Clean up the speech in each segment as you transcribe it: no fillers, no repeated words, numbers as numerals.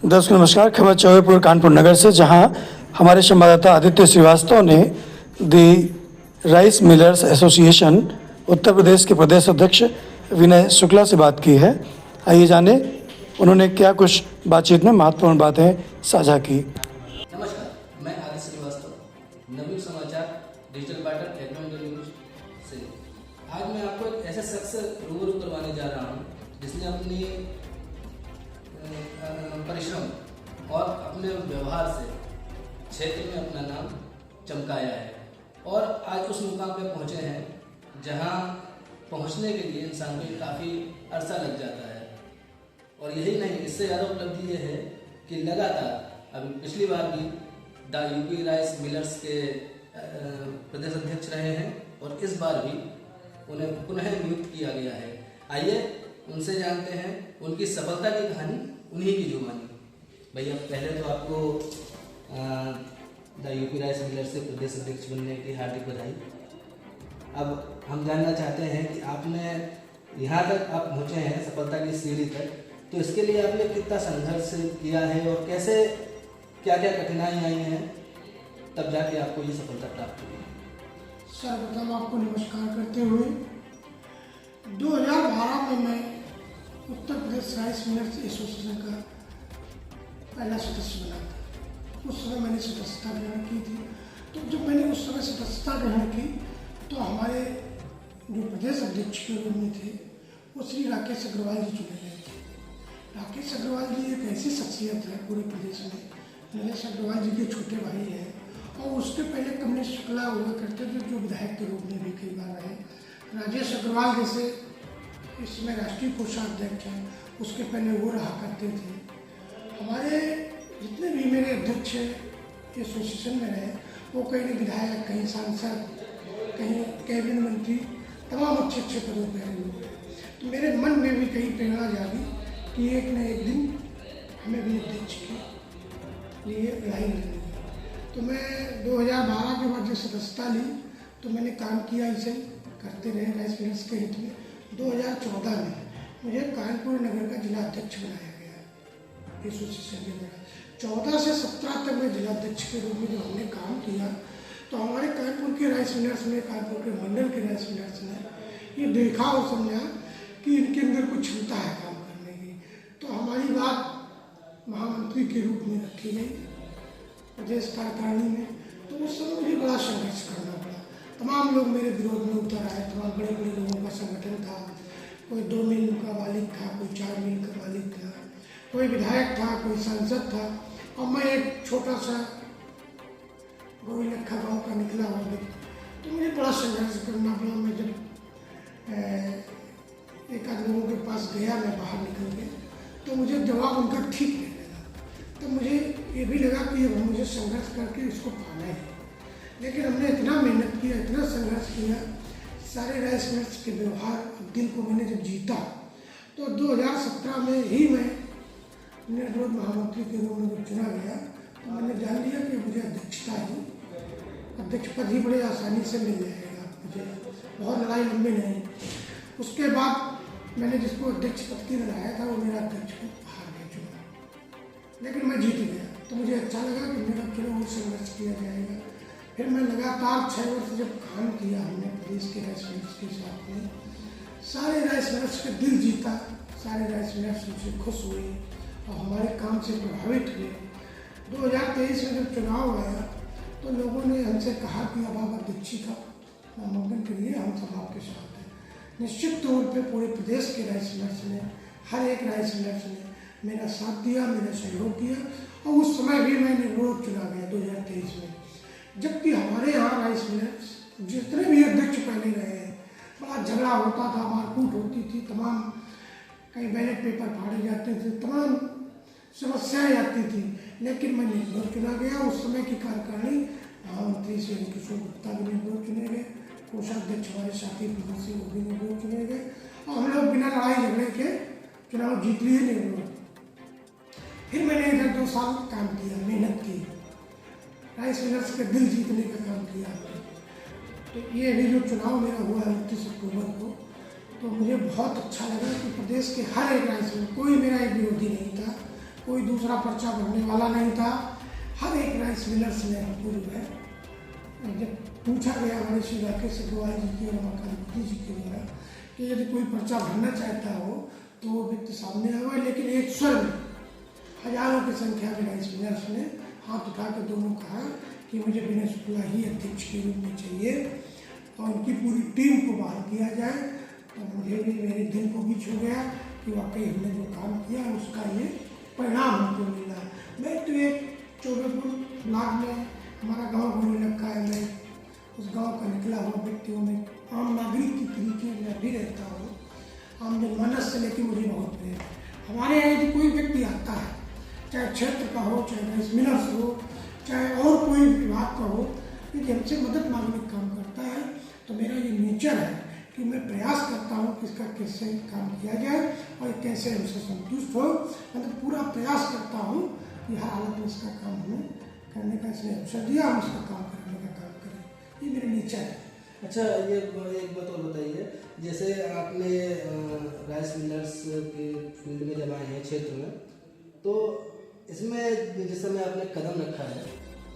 दर्शकों नमस्कार। खबर चौबेपुर कानपुर नगर से, जहां हमारे संवाददाता आदित्य श्रीवास्तव ने दी rice millers association Uttar Pradesh के प्रदेश अध्यक्ष विनय शुक्ला से बात की है। आइए जाने उन्होंने क्या कुछ बातचीत में महत्वपूर्ण बातें साझा की। नमस्कार, मैं आदित्य श्रीवास्तव, नवीन समाचार डिजिटल पार्टनर एग्रोनॉमी न्यूज से। आज मैं आपको एक ऐसे शख्स से रूबरू करवाने जा रहा हूँ जिसने अपनी परिश्रम और अपने व्यवहार से क्षेत्र में अपना नाम चमकाया है और आज उस मुकाम पे पहुँचे हैं जहाँ पहुँचने के लिए इंसान को काफ़ी अरसा लग जाता है। और यही नहीं, इससे ज़्यादा उपलब्धि ये है कि लगातार अभी पिछली बार भी यूपी राइस मिलर्स के प्रदेश अध्यक्ष रहे हैं और इस बार भी उन्हें पुनः नियुक्त किया गया है। आइए उनसे जानते हैं उनकी सफलता की कहानी उन्हीं की जुबानी। भैया, पहले तो आपको यूपी राइस मिलर्स से प्रदेश अध्यक्ष बनने की हार्दिक बधाई। अब हम जानना चाहते हैं कि आपने यहाँ तक आप पहुँचे हैं सफलता की सीढ़ी तक, तो इसके लिए आपने कितना संघर्ष किया है और कैसे क्या क्या कठिनाई आई हैं तब जाके आपको ये सफलता प्राप्त हुई। सर्वप्रथम आपको नमस्कार करते हुए 2012 में मैं Uttar Pradesh rice millers association का पहला सदस्य बना था। उस समय मैंने सदस्यता ग्रहण की थी। तो जब मैंने उस समय सदस्यता ग्रहण की तो हमारे जो प्रदेश अध्यक्ष के रूप में थे वो श्री राकेश अग्रवाल जी चुने गए थे। राकेश अग्रवाल जी एक ऐसी शख्सियत है पूरे प्रदेश में। नरेश अग्रवाल जी के छोटे भाई हैं और उसके पहले कमलेश शुक्ला हुआ करते थे जो विधायक के रूप में भी कई बार रहे। राजेश अग्रवाल जैसे इसमें राष्ट्रीय कोषाध्यक्ष हैं, उसके पहले वो रहा करते थे। हमारे जितने भी मेरे अध्यक्ष एसोसिएशन में रहे वो कहीं विधायक, कहीं सांसद, कहीं कैबिनेट मंत्री, तमाम अच्छे अच्छे पदों पर रहे लोग। तो मेरे मन में भी कहीं प्रेरणा जागी कि एक न एक दिन हमें भी अध्यक्ष के लिए लड़ाई लड़नी है। तो मैं 2012 के बाद जब सदस्यता ली तो मैंने काम किया, इसे करते रहे राइस मिलर्स के हित में। 2014 में मुझे कानपुर नगर का जिला अध्यक्ष बनाया गया एसोसिएशन के द्वारा। 14 से 17 तक मैं जिला अध्यक्ष के रूप में जब हमने काम किया तो हमारे कानपुर के राइस मिलर्स ने, कानपुर के मंडल के राइस मिलर्स ने ये देखा और समझा कि इनके अंदर कुछ क्षमता है काम करने की। तो हमारी बात महामंत्री के रूप में रखी गई प्रदेश कार्यकारिणी में। तो उस समय मुझे बड़ा संघर्ष करना पड़ा। तमाम लोग मेरे विरोध में उतर आए। तमाम बड़े बड़े लोगों का संगठन था। कोई 2 मिल का मालिक था, कोई 4 मिल का मालिक था, कोई विधायक था, कोई सांसद था और मैं एक छोटा सा गोविलखा गाँव का निकला हुआ व्यक्ति। तो मुझे बड़ा संघर्ष करना पड़ा। मैं जब एक आध लोगों के पास गया, मैं बाहर निकल गया तो मुझे जवाब उनका ठीक नहीं लगा। तो मुझे ये भी लगा कि अब मुझे संघर्ष करके इसको पाना है। लेकिन हमने इतना मेहनत किया, इतना संघर्ष किया, सारे राइस मिलर्स के व्यवहार दिल को मैंने जब जीता तो 2017 में ही मैं निर्विरोध महामंत्री के रूप में जब चुना गया तो मैंने जान लिया कि मुझे अध्यक्ष पद ही बड़े आसानी से मिल जाएगा मुझे, बहुत लड़ाई लंबी नहीं। उसके बाद मैंने जिसको अध्यक्ष पद की लगाया था वो मेरा अध्यक्ष को हार गया चुनाव, लेकिन मैं जीत गया। तो मुझे अच्छा लगा कि मेरा चुनाव और संघर्ष किया जाएगा। फिर मैं लगातार 6 वर्ष जब काम किया हमने प्रदेश के राइस मिलर्स के साथ में, सारे राइस मिलर्स का दिल जीता। सारे राइस मिलर्स मुझसे खुश हुए और हमारे काम से प्रभावित हुए। 2023 में जब चुनाव आया तो लोगों ने हमसे कहा कि अब आप अध्यक्षी का नामांकन करिए, हम सब आपके साथ हैं। निश्चित तौर पे पूरे प्रदेश के राइस मिलर्स ने, हर एक राइस मिलर्स ने मेरा साथ दिया, मेरा सहयोग किया और उस समय भी मैं निर्विरोध चुना गया 2023 में। जबकि हमारे यहाँ राइस मिलर्स जितने भी अध्यक्ष पहले रहे हैं बड़ा झगड़ा होता था, मारकूट होती थी, तमाम कई बैलेट पेपर फाड़े जाते थे, तमाम समस्याएं आती थी। लेकिन मैं निर्विरोध चुना गया। उस समय की कार्यकारिणी महामंत्री श्री किशोर गुप्ता भी निर्विरोध चुने गए, कोषाध्यक्ष हमारे साथी प्रभु सिंह वो भी निर्विरोध चुने गए और हम लोग बिना लड़ाई झगड़े के चुनाव जीत लिए निर्विरोध। फिर मैंने इधर 2 साल काम किया, मेहनत की, राइस मिलर्स के दिल जीतने का काम किया। तो ये भी जो चुनाव मेरा हुआ 29 अक्टूबर को, तो मुझे बहुत अच्छा लगा कि प्रदेश के हर एक राइस मिल, कोई मेरा एक विरोधी नहीं था। कोई दूसरा पर्चा भरने वाला नहीं था। हर एक राइस मिलर्स ने हमको जो है, जब पूछा गया हमारे श्री राकेश अग्रवाल जी की और रमाकांत जी के द्वारा कि यदि कोई पर्चा भरना चाहता हो तो वो व्यक्ति सामने आया, लेकिन एक स्वर में हजारों की संख्या में राइस मिलर्स ने हाथ उठा के दोनों कहा कि मुझे विनय शुक्ला ही अध्यक्ष के रूप में चाहिए और उनकी पूरी टीम को बहाल किया जाए। तो मुझे भी मेरे दिल को भी छू गया कि वाकई हमने जो काम किया उसका ये परिणाम हमको मिला। मैं तो एक चौबेपुर ब्लॉक में हमारा गांव होने लगा है, मैं उस गांव का निकला हुआ व्यक्ति हूँ, मैं आम नागरिक की तरीके में भी रहता हूँ, आम जनमानस से लेकर मुझे बहुत प्रेम। हमारे यहाँ यदि कोई व्यक्ति आता है, चाहे क्षेत्र का हो, चाहे राइस मिलर्स हो, चाहे और कोई विभाग का हो, यदि हमसे मदद मांगने का काम करता है तो मेरा ये नेचर है कि मैं प्रयास करता हूँ कि इसका कैसे काम किया जाए और कैसे उसे संतुष्ट हो। मतलब पूरा प्रयास करता हूँ कि हर हालत में इसका काम हमें करने का इसने अवसर दिया, हम उसका काम करने का काम करें, ये मेरा नेचर है। अच्छा, ये एक बात और बताइए, जैसे आपने राइस मिलर्स के फील्ड में जब आए हैं क्षेत्र में, तो इसमें जिस समय आपने कदम रखा है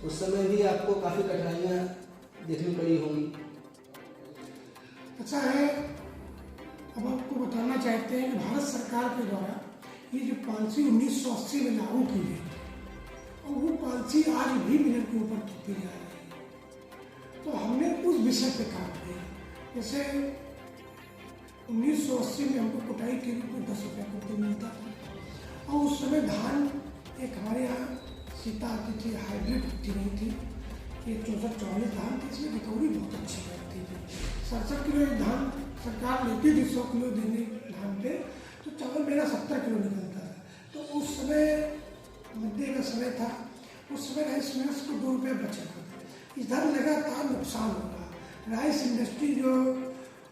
उस समय भी आपको काफ़ी कठिनाइयाँ देखनी पड़ी होंगी। अच्छा है, अब आपको बताना चाहते हैं कि भारत सरकार के द्वारा ये जो पॉलिसी 1980 में लागू की गई और वो पॉलिसी आज भी मिलर के ऊपर थोपी जा रही है, तो हमने उस विषय पे काम किया। जैसे 1980 में हमको कुटाई के रूप में 10 रुपये कुंटल मिलता था और उस समय धान एक हमारे यहाँ सीता आती थी, हाइब्रिड होती नहीं थी, ये 64-44 धान थी, इसमें रिकवरी बहुत अच्छी करती थी। 67 किलो एक धान सरकार लेती थी 100 किलो देने धान पे, तो चावल मेरा 70 किलो निकलता था। तो उस समय मध्य का समय था, उस समय राइस मिलर्स को 2 रुपये बचा था। इधर लगातार नुकसान हो रहा। राइस इंडस्ट्री जो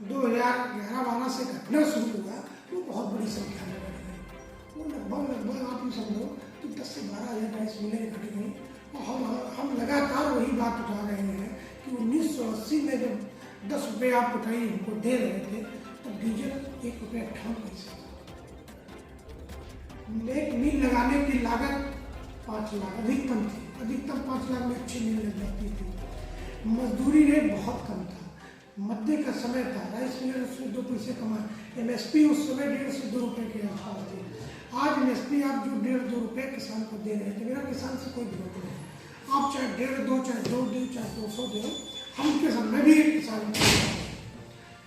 2011-12 से घटना शुरू हुआ वो बहुत बड़ी संख्या में बढ़ गई। वो लगभग आप ये समझो कि 10 से 12 हज़ार राइस मिलें घट गई और हम लगातार वही बात उठा रहे हैं कि 1980 में जब 10 रुपये आप उठाई हमको दे रहे थे तो डीजल 1 रुपये 58 पैसे था। एक मिल लगाने की लागत 5 लाख अधिकतम थी, अधिकतम 5 लाख में अच्छी मिल लग जाती थी। मजदूरी रेट बहुत कम था, मध्य का समय था, राइस मिलर उसमें 2 पैसे कमाए। एमएसपी उस समय 1.5 से 2 रुपये के आसपास थी। आज एमएसपी आप जो 1.5-2 रुपये किसान को दे रहे थे, मेरा किसान से कोई विरोध नहीं, आप चाहे 1.5-2, चाहे 2 दो, चाहे 200 दो, हम किसान, मैं भी एक किसान हूँ।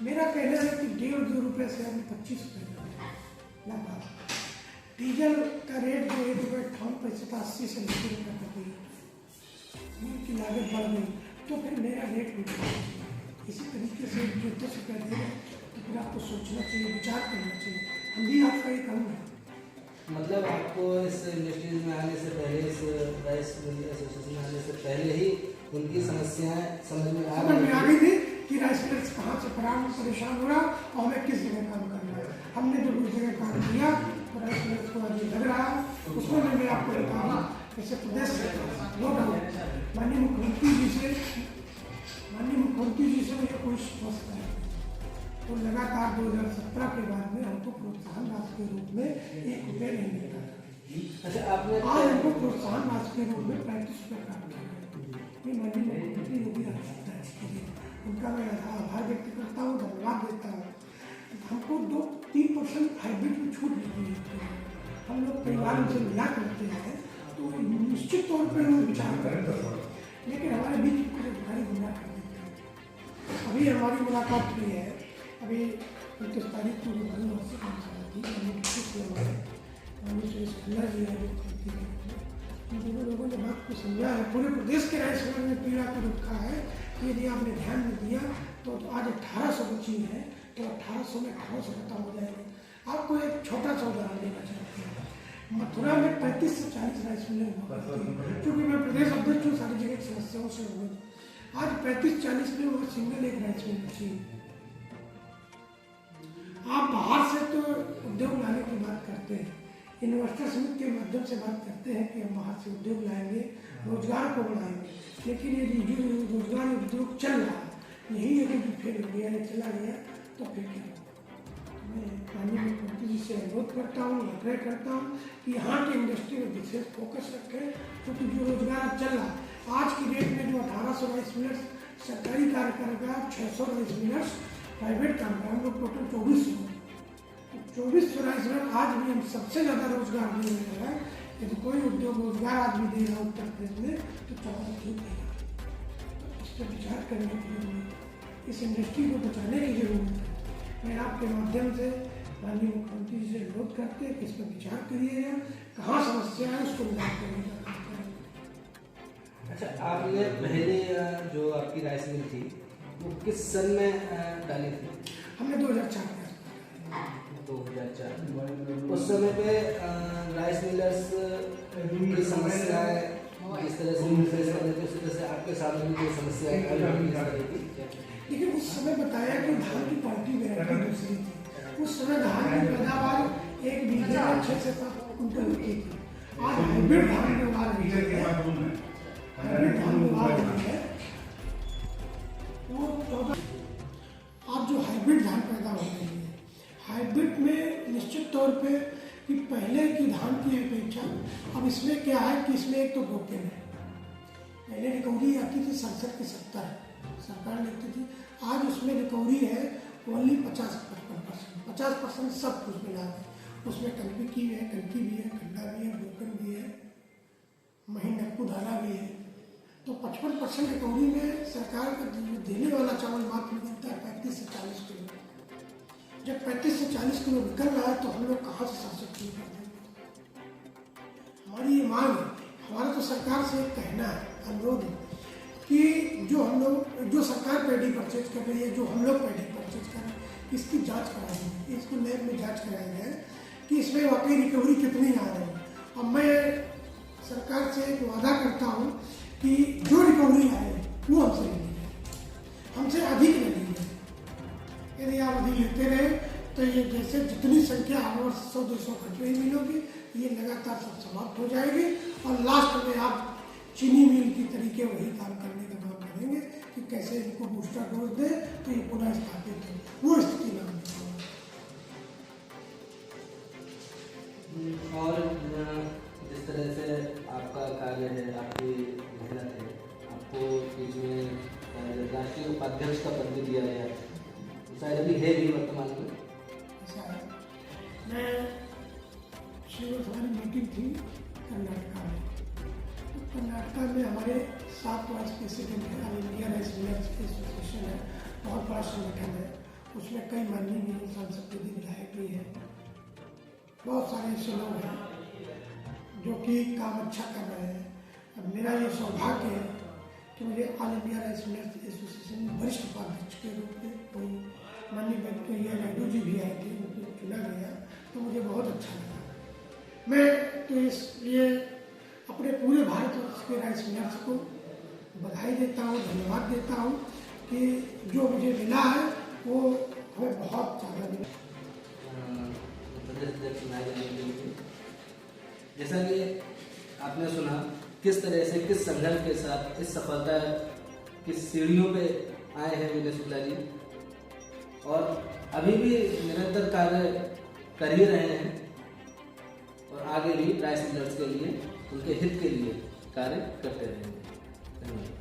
मेरा कहना है कि 1.5-2 रुपये से अभी 25 रुपये लगभग। डीजल का रेट जो 1 रुपये 58 पैसे था, 80 से 90 रुपये कर गई, की लागत बढ़ गई, तो फिर मेरा रेट भी बढ़ गया। इसी तरीके से जो 10 रुपये दे रहे तो फिर आपको सोचना चाहिए, विचार करना चाहिए। हम भी आपका ये काम है। मतलब आपको इस इंडस्ट्रीज में आने से पहले, इस राइस मिल एसोसिएशन में आने से पहले ही उनकी समस्याएं समझ में आ गई थी कि राइस मिलर्स कहाँ से परेशान हो रहा और हमें किस जगह काम करना है। हमने जब उस जगह काम किया तो राइस मिलर्स को अभी लग रहा है, उसमें मैं आपको बताऊँ जैसे प्रदेश माननीय मुख्यमंत्री जी से मुझे कोई समझता है तो लगातार 2017 के बाद में हमको प्रोत्साहन राशि के रूप में 1 रुपये नहीं मिलता था। अच्छा, आपने आज हमको प्रोत्साहन राशि के रूप में 35 रुपये प्राप्त किया। ये माननीय मुख्यमंत्री योगी आदित्यनाथ जी के लिए उनका मैं आभार व्यक्त करता हूँ, धन्यवाद देता हूँ। हमको 2-3% हाइब्रिड की छूट मिलती है। हम लोग परिवार से मिला करते हैं तो निश्चित तौर पर वो विचार करते हैं, लेकिन हमारे बीच कुछ अधिकारी गुमराह कर देते हैं। अभी हमारी मुलाकात हुई है, अभी 29 तारीख को इन दोनों लोगों ने बात को समझा है। पूरे प्रदेश के राइस मिलर ने पीड़ा को रखा है कि यदि आपने ध्यान में दिया तो आज 1800 बची है तो 1800 में 1800 खत्म हो जाएंगे। आपको एक छोटा सा उदाहरण देना चाहते हैं। मथुरा में 35 से 40 राइस मिलर हुआ करती है, क्योंकि मैं प्रदेश अध्यक्ष हूँ, सारी जगह समस्याओं से हुए। आज 35-40 में वो सिंगल एक राइस मिल बची। आप बाहर से तो उद्योग लाने की बात करते हैं, इन्वेस्टर समिति के माध्यम से बात करते हैं कि हम बाहर से उद्योग लाएंगे, रोजगार को बढ़ाएंगे, लेकिन ये रोजगार उद्योग चल रहा है, यही अगर फिर हो गया या चला गया तो फिर क्या। मैं माननीय मुख्यमंत्री जी से अनुरोध करता हूँ, आग्रह करता हूँ कि यहाँ की इंडस्ट्री में विशेष फोकस रखें, क्योंकि जो रोजगार चल रहा है आज की डेट में, जो 1800 राइस मिलर्स सरकारी कार्य करेगा, 600 राइस मिलर्स प्राइवेट काम कर, हम लोग टोटल 2400 राइस मिलर आज भी हम सबसे ज़्यादा रोजगार दे रहे हैं। यदि कोई उद्योग रोजगार आज भी दे रहा है उत्तर प्रदेश में तो चावल ठीक देगा। इस पर विचार करने की जरूरत है, इस इंडस्ट्री को बचाने की जरूरत है। मैं आपके माध्यम से माननीय मुख्यमंत्री जी से अनुरोध करते हैं कि इस पर विचार करिएगा, कहाँ समस्या है उसको निदान करने का काम करें। अच्छा, आपने पहले जो आपकी राइस मिल थी वो किस सन में डाली थी? हमने 2004 में 2004 उस समय पे राइस मिलर्स की समस्याएं जिस तरह से फेस कर रहे थे, उसी तरह से आपके सामने भी कोई समस्याएं थी? लेकिन उस समय बताया कि धान की क्वालिटी वेरायटी दूसरी थी। उस समय धान की पैदावार एक बीघे में 6 से 7 कुंटल होती थी। आज हाइब्रिड धान की बात रही है, हाइब्रिड धान की बात रही है, वो 14। आज जो हाइब्रिड धान पैदा हो रही है, हाइब्रिड में निश्चित तौर पे कि पहले की धान की अपेक्षा अब इसमें क्या है कि इसमें एक तो ब्रोकन है। पहले रिकवरी आती थी 67 की 70 सरकार लेती थी, आज उसमें रिकवरी है ओनली 50% सब कुछ मिला है। उसमें कनकी भी है, कंडा भी है, ब्रोकन भी है, महीन नक्कू धारा भी है। तो 55% रिकवरी में सरकार का देने वाला चावल मात्र निकलता है 35 से 40 किलो। जब 35 से 40 किलो निकल रहा है तो हम लोग कहाँ से 700 किलो कर देंगे? हमारी ये मांग है, हमारा तो सरकार से एक कहना है, अनुरोध है कि जो सरकार पैडी परचेज कर रही है, जो हम लोग पैडी परचेज कर रहे हैं, इसकी जांच कराई है, इसको लैब में जांच कराई है कि इसमें वाकई रिकवरी कितनी आ रही है। और मैं सरकार से एक वादा करता हूँ कि जो रिकवरी आए वो हमसे नहीं है, हमसे अधिक नहीं है। यदि आप अधिक लेते रहे तो ये जैसे जितनी संख्या हमारे 100-200 घट रही मिलोगी, ये लगातार सब समाप्त हो जाएगी और लास्ट में आप चीनी मिल की तरीके वही काम करने का काम करेंगे कि कैसे इनको बूस्टर डोज दे तो ये पुनः स्थापित हो, वो स्थिति ना हो। और जिस तरह से आपका कार्य है, आपकी मेहनत है, आपको इसमें राष्ट्रीय उपाध्यक्ष का पद भी दिया गया है, शायद अभी है भी वर्तमान में। ऐसा है, मैं हमारी मीटिंग थी कर्नाटका में, तो कर्नाटका में हमारे 7 वाइस प्रेसिडेंट है, all India rice millers association है, बहुत बड़ा संगठन है। उसमें कई माननीय सांसद भी विधायक भी हैं, बहुत सारे ऐसे लोग हैं जो कि काम अच्छा कर रहे हैं। अब मेरा ये सौभाग्य है कि मुझे all India rice millers association में वरिष्ठ उपाध्यक्ष के रूप में कोई माननीय वेंकैया नायडू जी भी आए थे, उनको चुना गया, तो मुझे बहुत अच्छा लगा। मैं तो इसलिए अपने पूरे भारतवर्ष के राइस मिलर्स को बधाई देता हूँ, धन्यवाद देता हूँ कि जो मुझे मिला है वो हमें बहुत ज़्यादा मिला। जैसा कि आपने सुना किस तरह से, किस संघर्ष के साथ इस सफलता की सीढ़ियों पे आए हैं विनय शुक्ला जी, और अभी भी निरंतर कार्य कर ही रहे हैं और आगे भी राइस मिलर्स के लिए, उनके हित के लिए कार्य करते रहेंगे। धन्यवाद।